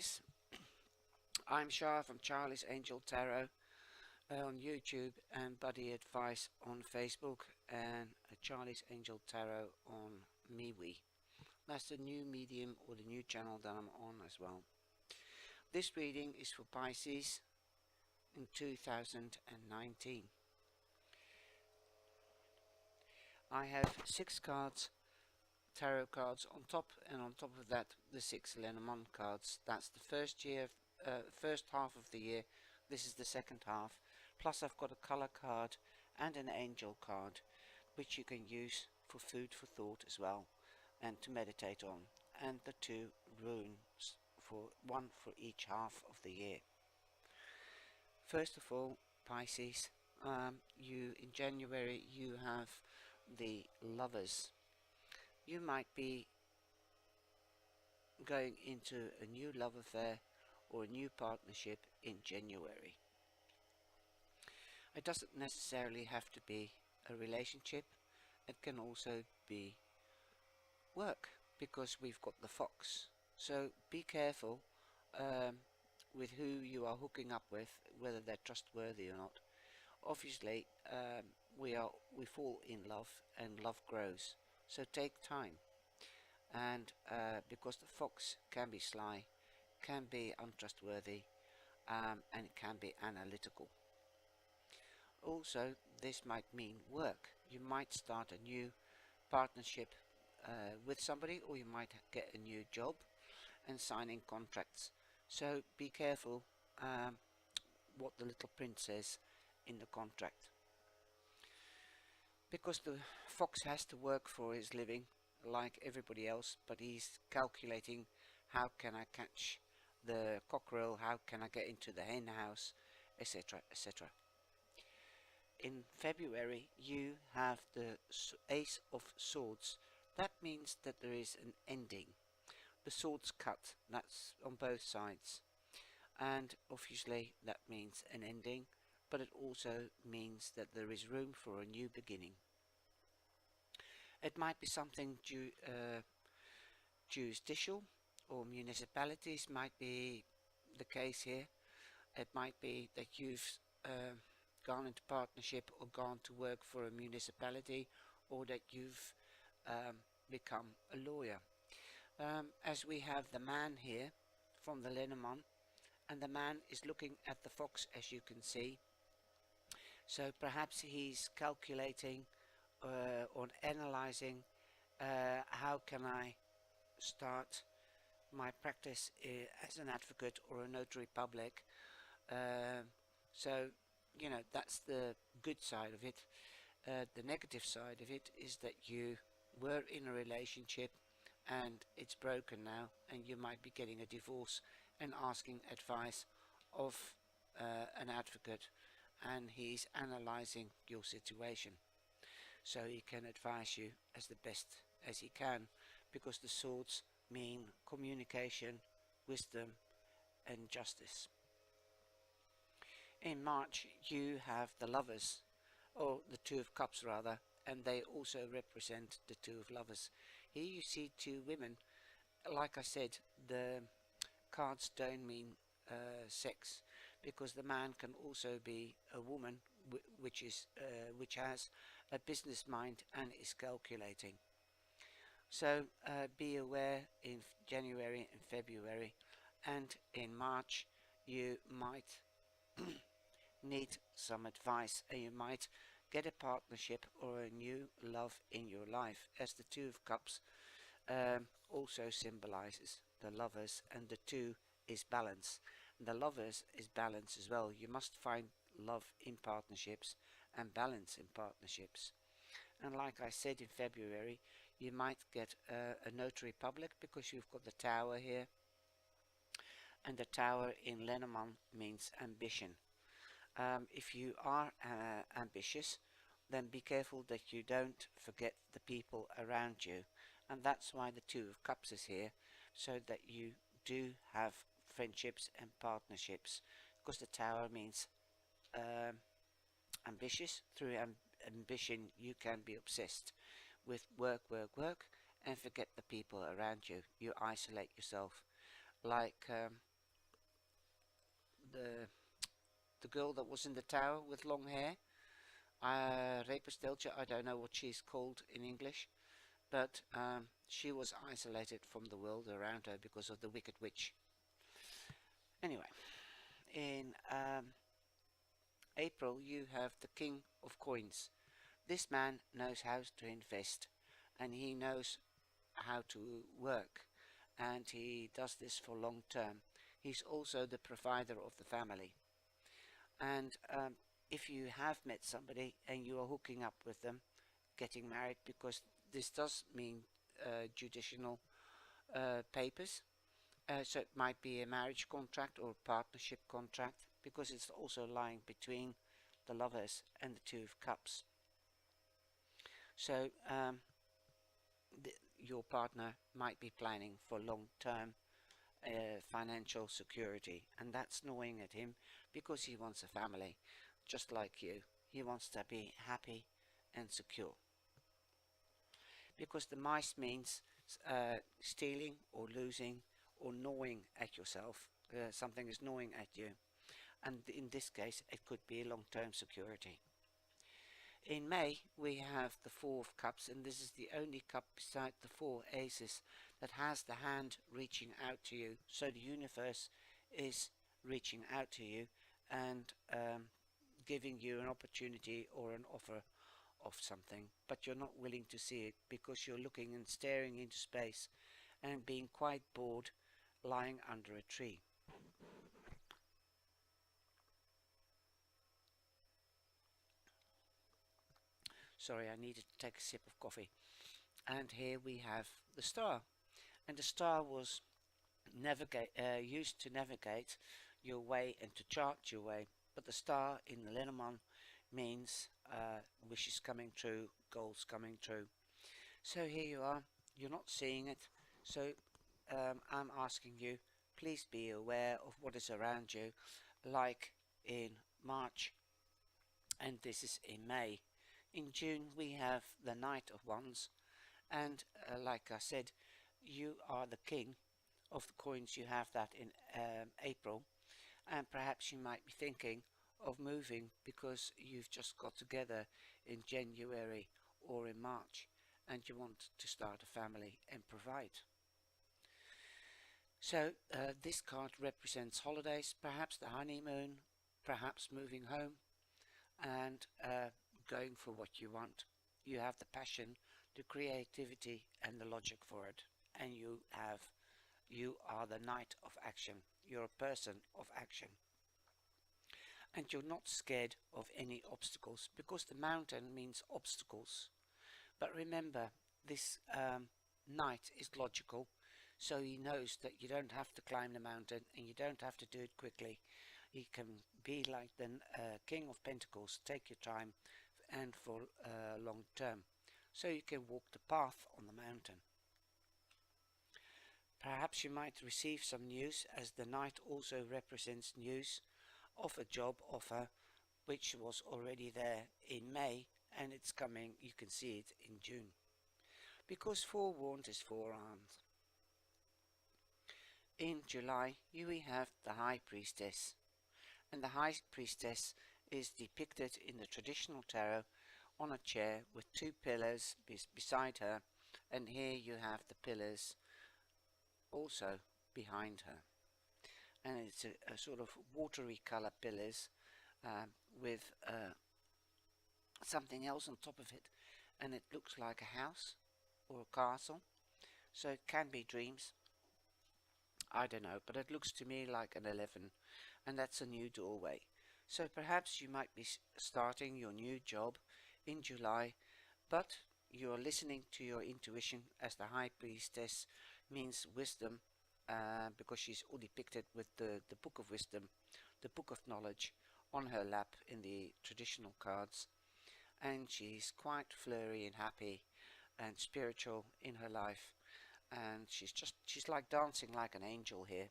guys, I'm Shah from Charlie's Angel Tarot on YouTube and Buddy Advice on Facebook and Charlie's Angel Tarot on MeWe. That's the new medium or the new channel that I'm on as well. This reading is for Pisces in 2019. I have 6 cards, tarot cards on top, and on top of that the 6 Lenormand cards. That's the first half of the year. This is the second half. Plus I've got a color card and an angel card, which you can use for food for thought as well, and to meditate on, and the 2 runes, for one for each half of the year. First of all, Pisces, you in January you have the Lovers. You might be going into a new love affair or a new partnership in January. It doesn't necessarily have to be a relationship. It can also be work, because we've got the fox. So be careful with who you are hooking up with, whether they're trustworthy or not. Obviously we fall in love, and love grows, so take time. And because the fox can be sly, can be untrustworthy, and it can be analytical. Also, this might mean work. You might start a new partnership with somebody, or you might get a new job and signing contracts. So be careful what the little print says in the contract, because the fox has to work for his living like everybody else, but he's calculating, how can I catch the cockerel, how can I get into the hen house, etc, etc. In February you have the Ace of Swords. That means that there is an ending. The swords cut, that's on both sides, and obviously that means an ending, but it also means that there is room for a new beginning. It might be something jurisdictional, or municipalities might be the case here. It might be that you've gone into partnership or gone to work for a municipality, or that you've become a lawyer. As we have the man here from the Lenormand, and the man is looking at the fox, as you can see. So perhaps he's calculating or analyzing, how can I start my practice as an advocate or a notary public. So you know, that's the good side of it. The negative side of it is that you were in a relationship and it's broken now, and you might be getting a divorce and asking advice of an advocate, and he's analyzing your situation, so he can advise you as the best as he can, because the swords mean communication, wisdom and justice. In March you have the Lovers, or the Two of Cups rather, and they also represent the Two of Lovers. Here you see 2 women. Like I said, the cards don't mean sex, because the man can also be a woman which has a business mind and is calculating. So be aware in January and February, and in March you might need some advice, and you might get a partnership or a new love in your life, as the Two of Cups also symbolizes the Lovers, and the 2 is balance. The Lovers is balance as well. You must find love in partnerships and balance in partnerships. And like I said, in February you might get a notary public, because you've got the Tower here, and the Tower in Lenormand means ambition. If you are ambitious, then be careful that you don't forget the people around you, and that's why the Two of Cups is here, so that you do have friendships and partnerships, because the Tower means ambitious. Through ambition you can be obsessed with work, and forget the people around you. You isolate yourself, like the girl that was in the tower with long hair. Repustelcha, I don't know what she's called in English, but she was isolated from the world around her because of the wicked witch. Anyway, in April you have the King of Coins. This man knows how to invest, and he knows how to work, and he does this for long term. He's also the provider of the family. And if you have met somebody and you are hooking up with them, getting married, because this does mean judicial papers, so it might be a marriage contract or a partnership contract, because it's also lying between the lovers and the Two of Cups. So your partner might be planning for long-term financial security, and that's gnawing at him because he wants a family just like you. He wants to be happy and secure, because the mice means stealing or losing or gnawing at yourself. Something is gnawing at you, and in this case it could be long-term security. In May we have the Four of Cups, and this is the only cup beside the four aces that has the hand reaching out to you. So the universe is reaching out to you and giving you an opportunity or an offer of something, but you're not willing to see it because you're looking and staring into space and being quite bored lying under a tree. Sorry, I needed to take a sip of coffee. And here we have the star, and the star was used to navigate your way and to chart your way, but the star in the Lenormand means wishes coming true, goals coming true. So here you are, you're not seeing it, so I'm asking you, please be aware of what is around you, like in March, and this is in May. In June we have the Knight of Wands, and like I said, you are the king of the coins. You have that in April, and perhaps you might be thinking of moving because you've just got together in January or in March and you want to start a family and provide. So this card represents holidays, perhaps the honeymoon, perhaps moving home, and going for what you want. You have the passion, the creativity and the logic for it, and you are the knight of action. You're a person of action, and you're not scared of any obstacles, because the mountain means obstacles. But remember, this knight is logical, so he knows that you don't have to climb the mountain and you don't have to do it quickly. He can be like the King of Pentacles, take your time and for long term, so you can walk the path on the mountain. Perhaps you might receive some news, as the knight also represents news of a job offer which was already there in May, and it's coming, you can see it in June, because forewarned is forearmed. In July you have the High Priestess, and the High Priestess is depicted in the traditional tarot on a chair with two pillars beside her, and here you have the pillars also behind her, and it's a sort of watery color pillars with something else on top of it, and it looks like a house or a castle, so it can be dreams, I don't know, but it looks to me like an 11, and that's a new doorway. So perhaps you might be starting your new job in July, but you're listening to your intuition, as the High Priestess means wisdom, because she's all depicted with the Book of Wisdom, the Book of Knowledge, on her lap in the traditional cards, and she's quite flirty and happy and spiritual in her life, and she's like dancing like an angel here.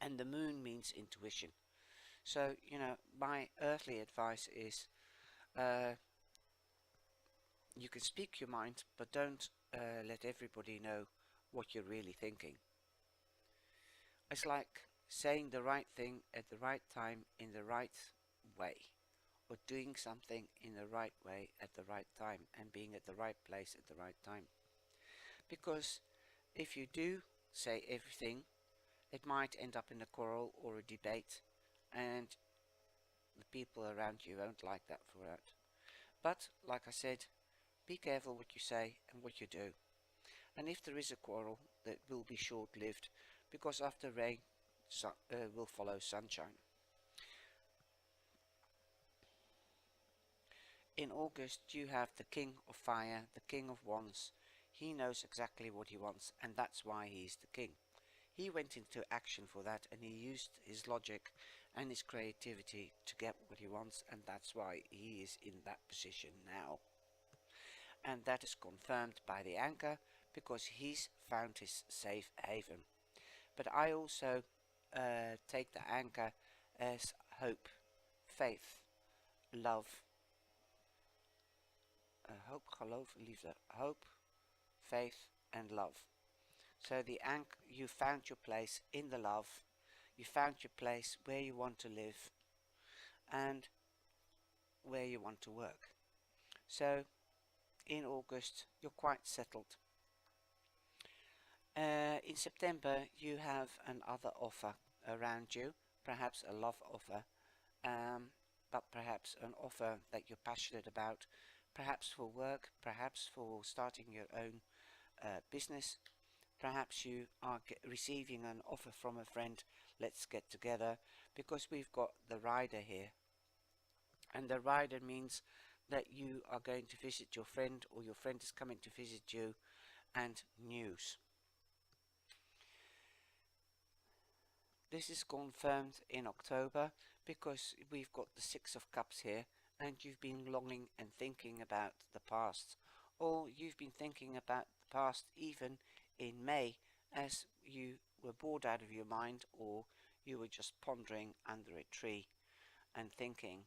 And the moon means intuition. So, you know, my earthly advice is you can speak your mind, but don't let everybody know what you're really thinking. It's like saying the right thing at the right time in the right way, or doing something in the right way at the right time and being at the right place at the right time. Because if you do say everything, it might end up in a quarrel or a debate, and the people around you won't like that for that. But, like I said, be careful what you say and what you do. And if there is a quarrel, that will be short-lived, because after rain will follow sunshine. In August you have the King of Fire, the King of Wands. He knows exactly what he wants, and that's why he's the king. He went into action for that, and he used his logic and his creativity to get what he wants, and that's why he is in that position now. And that is confirmed by the anchor, because he's found his safe haven. But I also take the anchor as hope, faith, love, hope, geloof, liefde, hope, faith and love. So the anchor, you found your place in the love, you found your place where you want to live and where you want to work. So in August you're quite settled. In September you have another offer around you, perhaps a love offer, but perhaps an offer that you're passionate about, perhaps for work, perhaps for starting your own business. Perhaps you are receiving an offer from a friend, let's get together, because we've got the rider here. And the rider means that you are going to visit your friend, or your friend is coming to visit you, and news. This is confirmed in October because we've got the Six of Cups here, and you've been longing and thinking about the past, or you've been thinking about the past even in May, as you were bored out of your mind, or you were just pondering under a tree and thinking.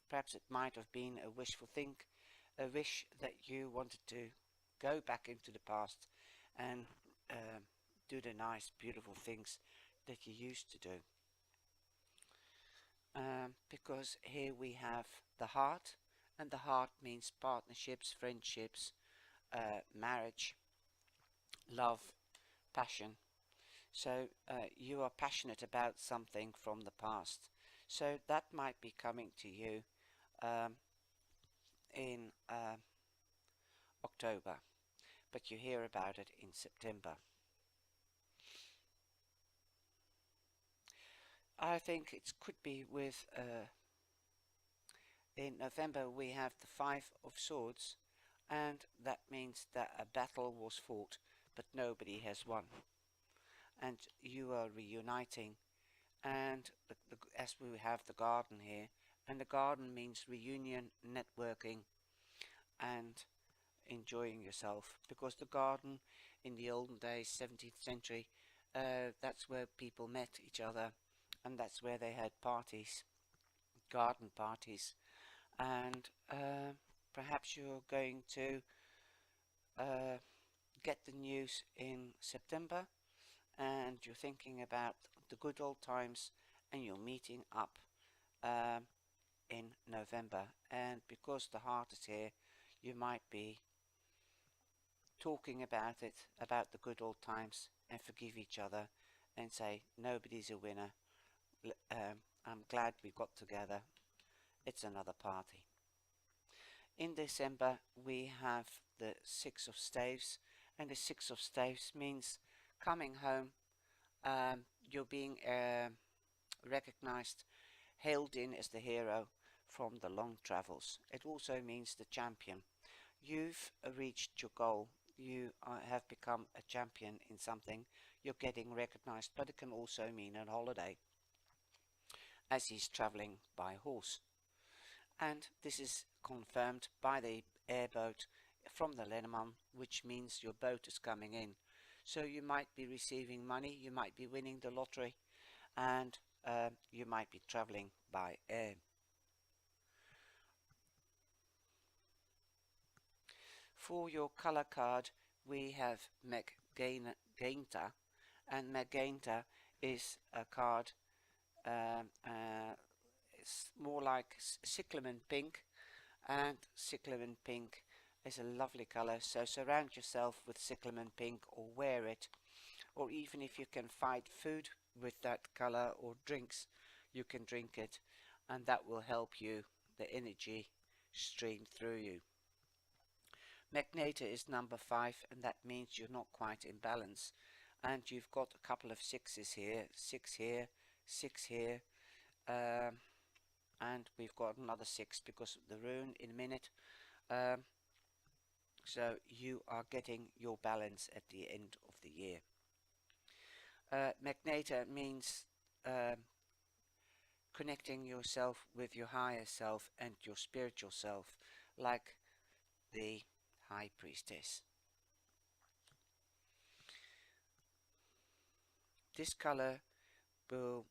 Perhaps it might have been a wishful think, a wish that you wanted to go back into the past and do the nice beautiful things that you used to do. Because here we have the heart, and the heart means partnerships, friendships, marriage, love, passion. So you are passionate about something from the past. So that might be coming to you in October, but you hear about it in September. I think it could be with in November we have the Five of Swords, and that means that a battle was fought but nobody has won, and you are reuniting. And as we have the garden here, and the garden means reunion, networking and enjoying yourself, because the garden in the olden days, 17th century, that's where people met each other, and that's where they had parties, garden parties. And perhaps you're going to get the news in September, and you're thinking about the good old times, and you're meeting up in November. And because the heart is here, you might be talking about it, about the good old times, and forgive each other and say nobody's a winner. I'm glad we got together. It's another party. In December we have the Six of Staves, and the Six of Staves means coming home. You're being recognized, hailed in as the hero from the long travels. It also means the champion. You've reached your goal. You have become a champion in something. You're getting recognized, but it can also mean a holiday, as he's traveling by horse. And this is confirmed by the airboat from the Lenormand, which means your boat is coming in. So you might be receiving money, you might be winning the lottery, and you might be traveling by air. For your color card we have magenta, and magenta is a card. It's more like cyclamen pink, and cyclamen pink is a lovely color, so surround yourself with cyclamen pink or wear it, or even if you can find food with that color or drinks, you can drink it, and that will help you, the energy stream through you. Magneto is number 5, and that means you're not quite in balance, and you've got a couple of 6s here, 6 here, 6 here, and we've got another 6 because of the rune in a minute. So you are getting your balance at the end of the year. Magneto means connecting yourself with your higher self and your spiritual self, like the High Priestess. This color will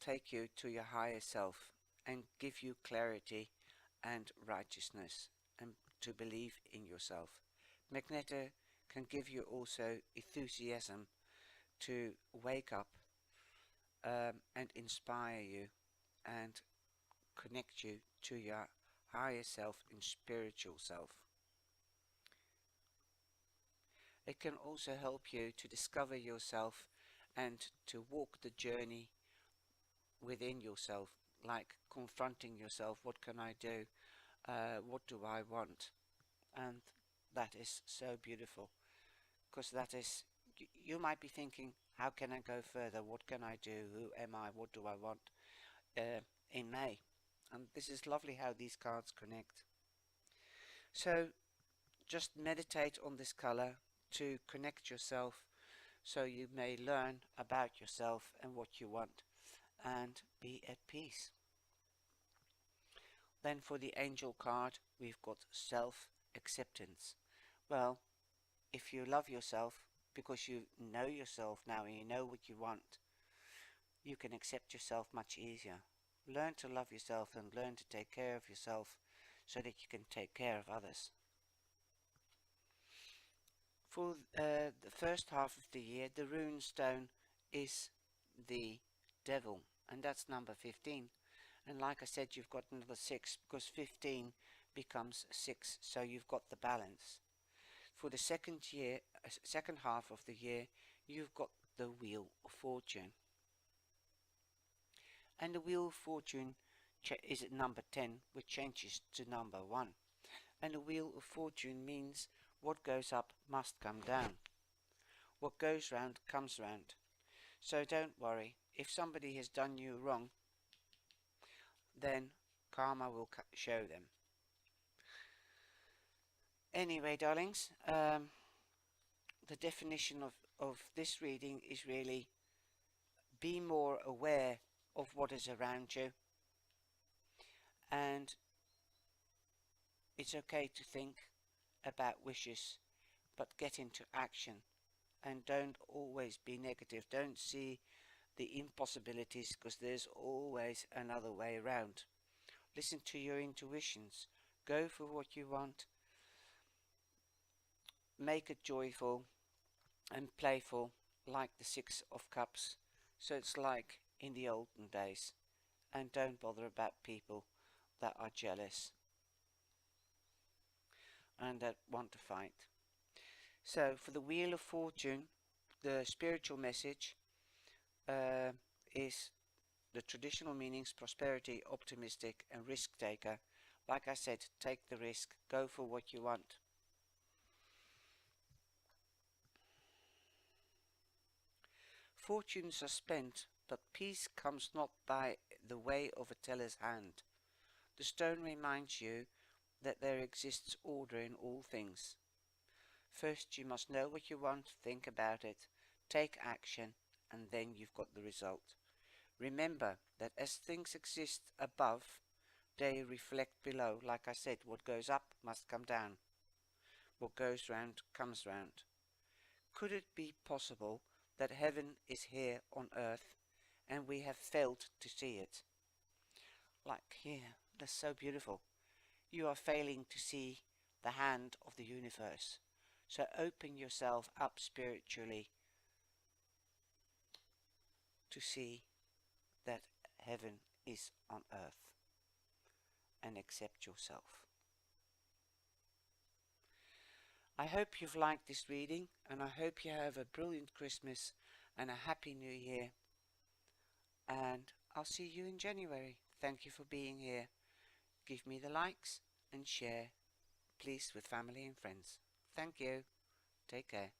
take you to your higher self and give you clarity and righteousness and to believe in yourself. Magneto can give you also enthusiasm to wake up and inspire you and connect you to your higher self and spiritual self. It can also help you to discover yourself and to walk the journey within yourself, like confronting yourself. What can I do? What do I want? And that is so beautiful, because that is, you might be thinking, how can I go further? What can I do? Who am I? What do I want in May? And this is lovely how these cards connect. So just meditate on this color to connect yourself, so you may learn about yourself and what you want and be at peace. Then for the angel card, we've got self-acceptance. Well, if you love yourself because you know yourself now and you know what you want, you can accept yourself much easier. Learn to love yourself and learn to take care of yourself so that you can take care of others. For the first half of the year, the rune stone is the devil, and that's number 15. And like I said, you've got another 6 because 15 becomes 6, so you've got the balance. For the second half of the year, you've got the Wheel of Fortune. And the Wheel of Fortune is at number 10, which changes to number 1. And the Wheel of Fortune means what goes up must come down. What goes round comes round. So don't worry, if somebody has done you wrong, then karma will show them. Anyway, darlings, the definition of this reading is really be more aware of what is around you, and it's okay to think about wishes, but get into action and don't always be negative. Don't see the impossibilities, because there's always another way around. Listen to your intuitions. Go for what you want. Make it joyful and playful, like the 6 of Cups. So it's like in the olden days. And don't bother about people that are jealous and that want to fight. So for the Wheel of Fortune, the spiritual message is the traditional meanings: prosperity, optimistic and risk taker. Like I said, take the risk, go for what you want. Fortunes are spent, but peace comes not by the way of a teller's hand. The stone reminds you that there exists order in all things. First you must know what you want, think about it, take action, and then you've got the result. Remember that as things exist above, they reflect below. Like I said, what goes up must come down. What goes round comes round. Could it be possible that heaven is here on earth and we have failed to see it? Like here, that's so beautiful. You are failing to see the hand of the universe. So open yourself up spiritually to see that heaven is on earth, and accept yourself. I hope you've liked this reading, and I hope you have a brilliant Christmas and a happy New Year. And I'll see you in January. Thank you for being here. Give me the likes and share, please, with family and friends. Thank you. Take care.